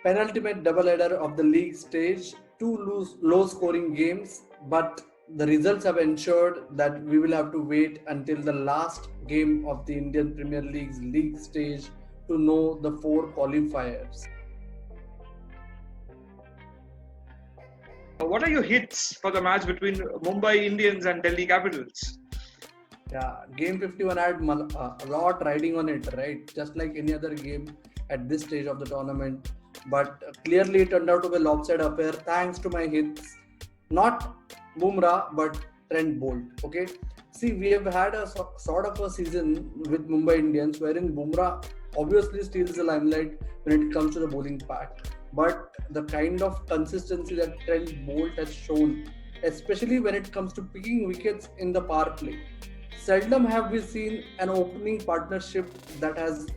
Penultimate doubleheader of the league stage, two low scoring games, but the results have ensured that we will have to wait until the last game of the Indian Premier League's league stage to know the four qualifiers. What are your hits for the match between Mumbai Indians and Delhi Capitals? Yeah, game 51 had a lot riding on it, right? Just like any other game at this stage of the tournament. But clearly it turned out to be a lopsided affair thanks to my hits. Not Bumrah, but Trent Bolt. Okay. See, we have had a sort of a season with Mumbai Indians wherein Bumrah obviously steals the limelight when it comes to the bowling pack. But the kind of consistency that Trent Bolt has shown, especially when it comes to picking wickets in the power play, seldom have we seen an opening partnership that has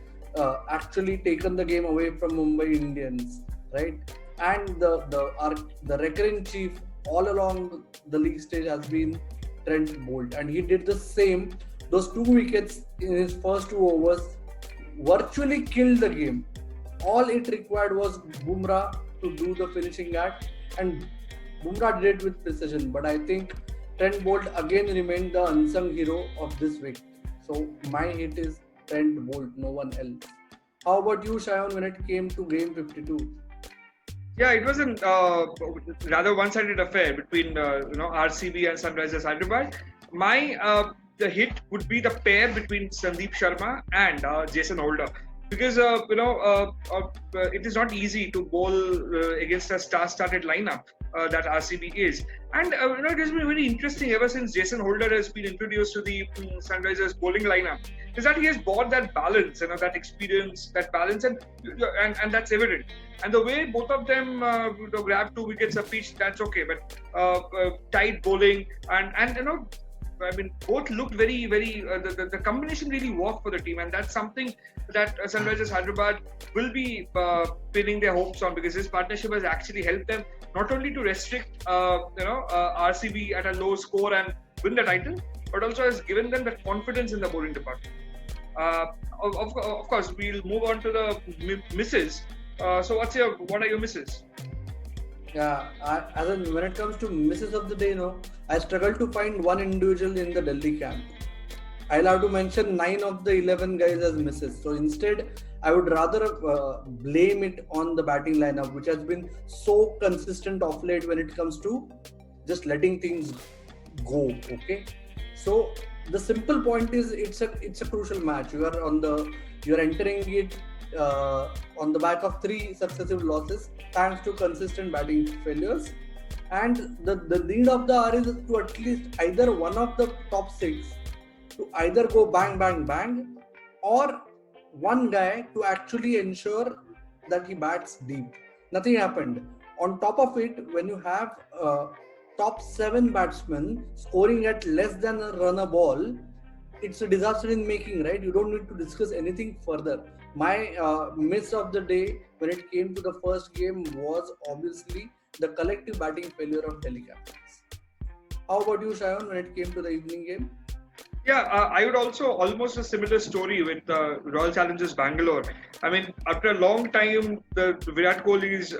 actually taken the game away from Mumbai Indians, right? And the recurring chief all along the league stage has been Trent Bolt, and he did the same. Those two wickets in his first 2 overs virtually killed the game. All it required was Bumrah to do the finishing act, and Bumrah did it with precision. But I think Trent Bolt again remained the unsung hero of this week. So my hit is Trent Bolt, no one else. How about you, Shayan, when it came to game 52? Yeah, it was a rather one-sided affair between RCB and Sunrisers Hyderabad. My the hit would be the pair between Sandeep Sharma and Jason Holder, because it is not easy to bowl against a star-studded lineup that RCB is, and it has been very interesting ever since Jason Holder has been introduced to the Sunrisers bowling lineup. Is that he has brought that balance, that experience, that balance, and that's evident. And the way both of them grab 2 wickets apiece, that's okay. But tight bowling and I mean, both looked very, very. The combination really worked for the team, and that's something that Sunrisers Hyderabad will be pinning their hopes on, because this partnership has actually helped them not only to restrict, RCB at a low score and win the title, but also has given them that confidence in the bowling department. Of course, we'll move on to the misses. So, what are your misses? Yeah, when it comes to misses of the day, I struggle to find one individual in the Delhi camp. I'll have to mention 9 of the 11 guys as misses. So instead, I would rather blame it on the batting lineup, which has been so consistent of late when it comes to just letting things go. Okay, so the simple point is it's a crucial match. You're entering it on the back of 3 successive losses thanks to consistent batting failures, and the need of the hour is to at least either one of the top 6 to either go bang bang bang, or one guy to actually ensure that he bats deep. Nothing happened. On top of it, when you have top 7 batsmen scoring at less than a run a ball, it's a disaster in making, right? You don't need to discuss anything further. My miss of the day when it came to the first game was obviously the collective batting failure of Delhi Capitals. How about you, Shayan, when it came to the evening game? Yeah, I would also almost a similar story with Royal Challengers Bangalore. I mean, after a long time, the Virat Kohli's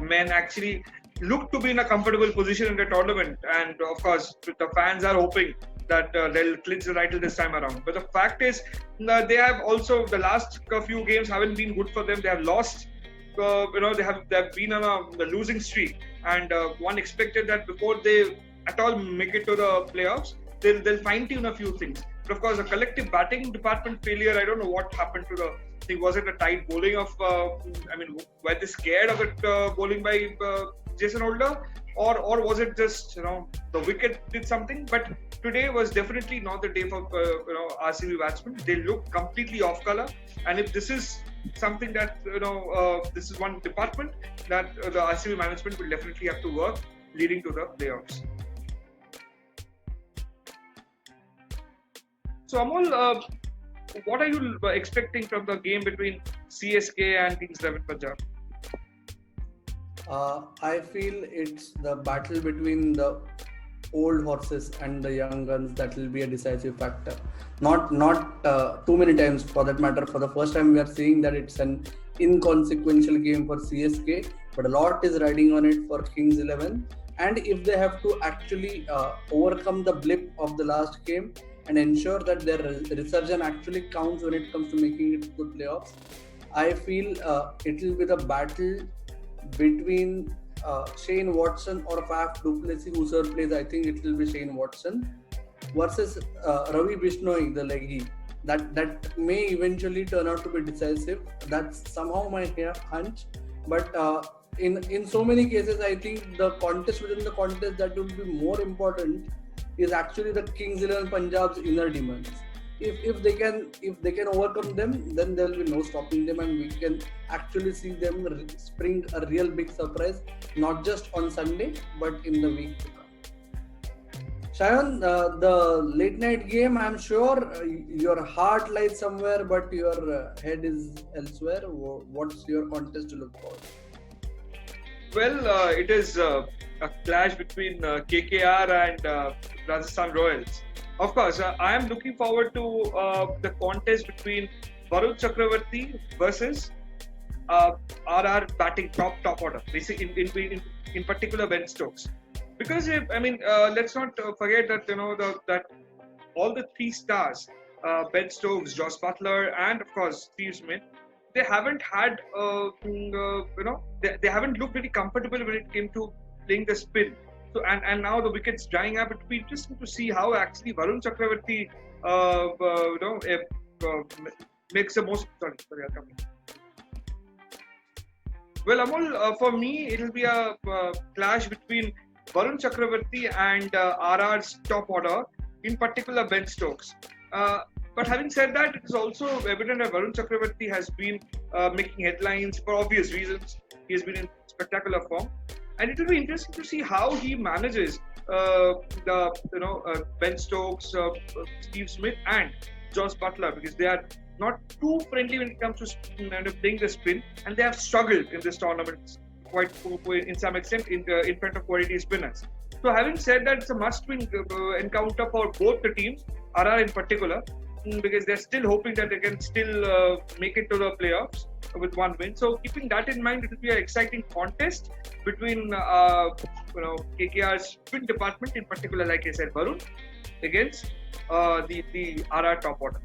men actually look to be in a comfortable position in the tournament, and of course, the fans are hoping that they'll clinch the title this time around. But the fact is, they have also, the last few games haven't been good for them. They have lost. They have been on a losing streak, and one expected that before they at all make it to the playoffs, they'll fine tune a few things. But of course, the collective batting department failure, I don't know what happened to the thing. Was it a tight bowling of? Were they scared of it bowling by Jason Holder, or was it just the wicket did something? But today was definitely not the day for RCB batsmen. They look completely off color, and if this is something that this is one department that the RCB management will definitely have to work leading to the playoffs. So Amol, what are you expecting from the game between CSK and Kings XI Punjab? I feel it's the battle between the old horses and the young guns that will be a decisive factor. Not too many times, for that matter. For the first time, we are seeing that it's an inconsequential game for CSK, but a lot is riding on it for Kings 11. And if they have to actually overcome the blip of the last game and ensure that their resurgence actually counts when it comes to making it to the playoffs, I feel it will be the battle between Shane Watson or Faf du Plessis, whoever plays. I think it will be Shane Watson versus Ravi Bishnoi, the leggy. That may eventually turn out to be decisive. That's somehow my hunch. But in so many cases, I think the contest within the contest that will be more important is actually the Kings 11 Punjab's inner demons. If they can overcome them, then there will be no stopping them, and we can actually see them spring a real big surprise, not just on Sunday but in the week to come. Shayan, the late night game, I'm sure your heart lies somewhere, but your head is elsewhere. What's your contest to look for? Well, it is a clash between KKR and Rajasthan Royals. Of course, I am looking forward to the contest between Varun Chakravarti versus RR batting top order, basically in particular Ben Stokes. Because let's not forget that that all the three stars, Ben Stokes, Josh Butler, and of course Steve Smith, they haven't had they haven't looked very comfortable when it came to playing the spin. So and now the wickets drying up. It will be interesting to see how actually Varun Chakravarti makes the most. Sorry, I'll come in. Well, Amol, for me, it will be a clash between Varun Chakravarti and RR's top order, in particular Ben Stokes. But having said that, it is also evident that Varun Chakravarti has been making headlines for obvious reasons. He has been in spectacular form, and it will be interesting to see how he manages Ben Stokes, Steve Smith, and Josh Butler, because they are not too friendly when it comes to playing the spin, and they have struggled in this tournament quite in some extent in front of quality spinners. So having said that, it's a must-win encounter for both the teams, RR in particular, because they're still hoping that they can still make it to the playoffs with one win. So keeping that in mind, it will be an exciting contest between KKR's spin department, in particular, like I said, Varun, against the RR top order.